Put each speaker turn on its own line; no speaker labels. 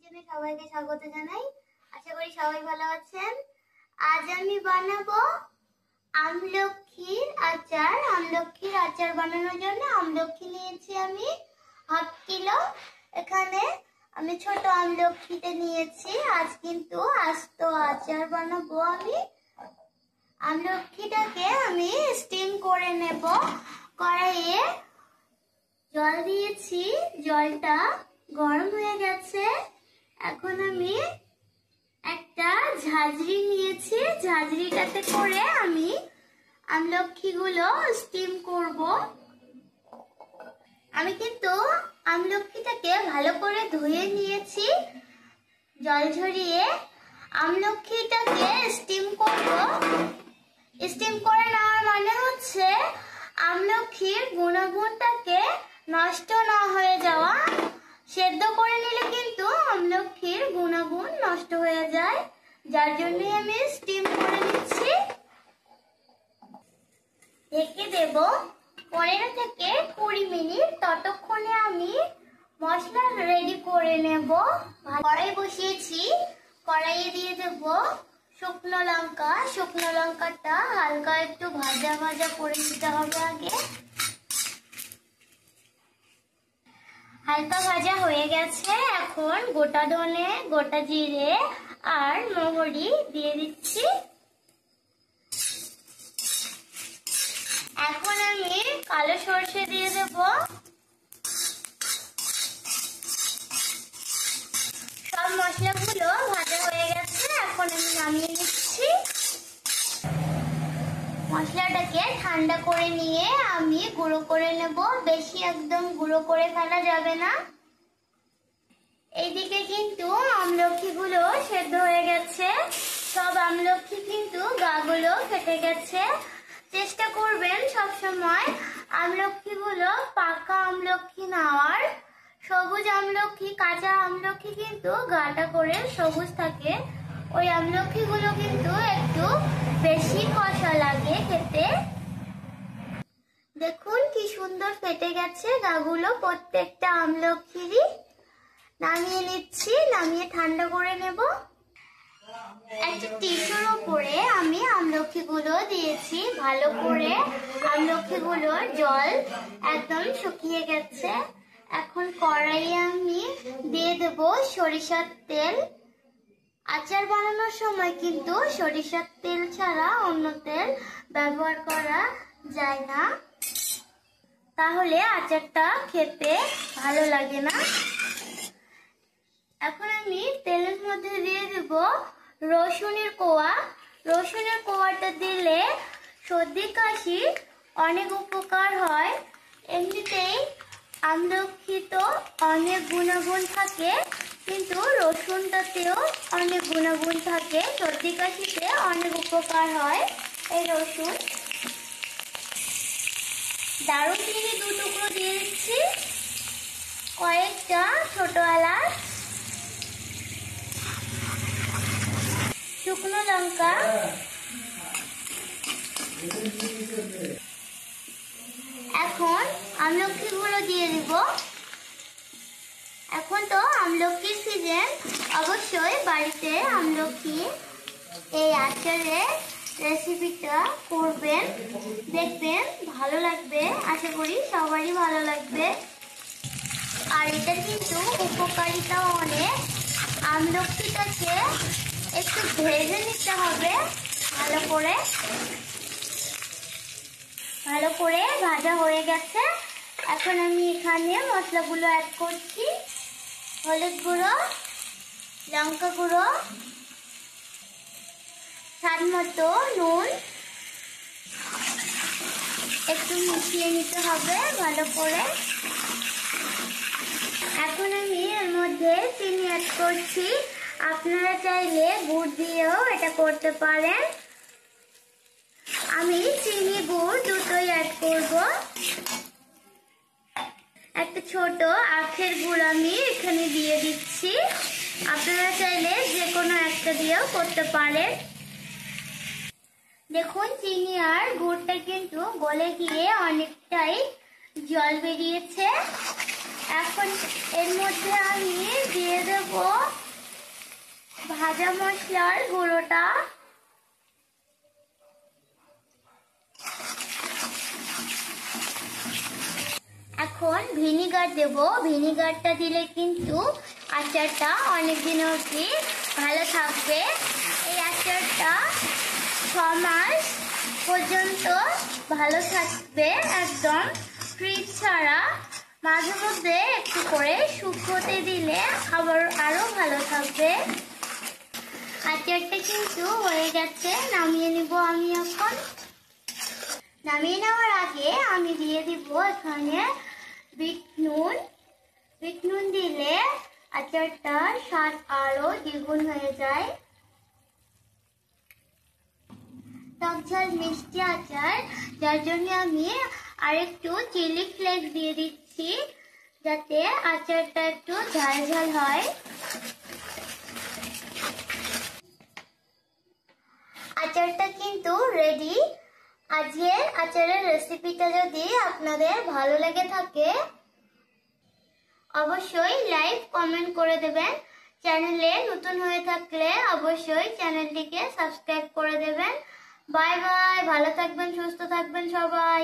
কিচেনে সবাইকে স্বাগত জানাই। আশা করি সবাই ভালো আছেন। আজ আমি বানাবো আমলকির আচার। আমলকির আচার বানানোর জন্য আমলকি নিয়েছি আমি হাফ কিলো। এখানে আমি ছোট আমলকিতে নিয়েছি। আজ কিন্তু আস্ত আচার বানাবো আমি। আমলকিটাকে আমি স্টিম করে নেব। কড়াইয়ে জল দিয়েছি, জলটা গরম হয়ে গেছে। এখন আমি একটা ঝাঁঝরি নিয়েছি, ঝাঁঝরিটাতে করে আমি আমলকিগুলো স্টিম করব। আমি কিন্তু আমলকিটাকে ভালো করে ধুয়ে নিয়েছি জল ঝরিয়ে। আমলকিটাকে স্টিম করব। স্টিম করে নেওয়ার মানে হচ্ছে আমলকির গুণাগুণটাকে নষ্ট না হয়ে যাওয়া। সেদ্ধ করে নিলে কিন্তু আমলকির গুণাগুণ নষ্ট হয়ে যায়, যার জন্য আমি স্টিম করে নিচ্ছি। ঢেকে দেব 15 থেকে 20 মিনিট। ততক্ষণে আমি মশলা রেডি করে নেব। কড়াই বসিয়েছি, কড়াইয়ে দিয়ে দেব শুকনো লঙ্কা। শুকনো লঙ্কাটা হালকা একটু ভাজা ভাজা করে দিতে হবে আগে। হালকা ভাজা হয়ে গেছে। এখন গোটা ধনে, গোটা জিরে আর মহরি দিয়ে দিচ্ছি। এখন আমি কালো সরষে দিয়ে দেব। সব মশলাগুলো ভাজা হয়ে গেছে। এখন আমি নামিয়ে নিচ্ছি। মশলাটাকে ঠান্ডা করে নিয়ে আমি গুঁড়ো করে নেব। বেশি একদম গুঁড়ো করে ফেলা যাবে না। এইদিকে কিন্তু আমলকিগুলো সেদ্ধ হয়ে গেছে। সব আমলকি কিন্তু গাগুলো ফেটে গেছে। চেষ্টা করবেন সবসময় আমলকিগুলো পাকা আমলকি নেওয়ার। সবুজ আমলকি, কাঁচা আমলকি কিন্তু গাটা করে সবুজ থাকে। ওই আমলকিগুলো কিন্তু একটু বেশি কষা লাগে খেতে। দেখুন কি সুন্দর ফেটে গেছে গাগুলো প্রত্যেকটা আমলকিরই। নামিয়ে নিচ্ছি, নামিয়ে ঠান্ডা করে নেব। একটা টিস্যুর উপরে আমি আমলকিগুলো দিয়েছি। ভালো করে আমলকিগুলোর জল একদম শুকিয়ে গেছে। এখন কড়াইয়ে আমি দিয়ে দেব সরিষার তেল। আচার বানানোর সময় কিন্তু সরিষার তেল ছাড়া অন্য তেল ব্যবহার করা যায় না, তাহলে আচারটা খেতে ভালো লাগে না। এখন আমি তেলের মধ্যে দিয়ে দেব রসুনের কোয়া। রসুনের কোয়াটা দিলে সর্দি কাশি অনেক উপকার হয়। এমনিতেই আমলকি তো অনেক গুণাগুণ থাকে, কিন্তু রসুনটাতেও অনেক গুণাগুণ থাকে। সর্দি কাশিতে অনেক উপকার হয় এই রসুন। দারুচিনি 2 টুকরো দিয়ে দিচ্ছি, কয়েকটা ছোট এলাচ, শুকনো লঙ্কা, এখন আমলকিগুলো দিয়ে দিব। এখন তো আমলকির সিজন, অবশ্যই বাড়িতে আমলকি এই আচারের রেসিপিটা করবেন, দেখবেন ভালো লাগবে। আশা করি সবারই ভালো লাগবে। আর এটা কিন্তু উপকারিতাও অনেক। আমলকিটাকে একটু ভেজে নিতে হবে ভালো করে। ভালো করে ভাজা হয়ে গেছে। এখন আমি এখানে মশলাগুলো অ্যাড করছি। হলুদ গুঁড়ো, লঙ্কা গুঁড়ো, স্বাদ মতো নুন, একটু মিশিয়ে নিতে হবে ভালো করে। এখন আমি এর মধ্যে চিনি অ্যাড করছি। আপনারা চাইলে গুড় দিয়েও এটা করতে পারেন। আমি চিনি গুড় দুটোই অ্যাড করব। একটা ছোট আখের গুড় আমি এখানে দিয়ে দিচ্ছি। আপনারা চাইলে যে কোনো একটা দিয়েও করতে পারেন। দেখুন চিনি আর গুড়টা কিন্তু গলে গিয়ে অনেকটাই জল বেরিয়েছে। এখন এর মধ্যে আমি দিয়ে দেব ভাজা মশলার গুঁড়োটা, এখন ভিনিগার দেব। ভিনিগারটা দিলে কিন্তু আচারটা অনেকদিন অবধি ভালো থাকবে। এই আচারটা 6 মাস পর্যন্ত ভালো থাকবে, একদম ফ্রিজ ছাড়া। মাঝে মধ্যে একটু করে শুকোতে দিলে আবার আরো ভালো থাকবে। আচারটা কিন্তু হয়ে গেছে, নামিয়ে নিব আমি এখন। নামিয়ে নেওয়ার আগে আমি দিয়ে দিব এখানে বিট নুন। বিট নুন দিলে আচারটার স্বাদ আরো দ্বিগুণ হয়ে যায়। টক ঝাল মিষ্টি আচার, যার জন্য আমি আরেকটু চিলি ফ্লেক্স দিয়ে দিচ্ছি, যাতে আচারটা একটু ঝাল ঝাল হয়। আচারটা কিন্তু রেডি। আজকের আচারের রেসিপিটা যদি আপনাদের ভালো লেগে থাকে অবশ্যই লাইক কমেন্ট করে দেবেন। চ্যানেলে নতুন হয়ে থাকলে অবশ্যই চ্যানেলটিকে সাবস্ক্রাইব করে দেবেন। বাই বাই, ভালো থাকবেন, সুস্থ থাকবেন সবাই।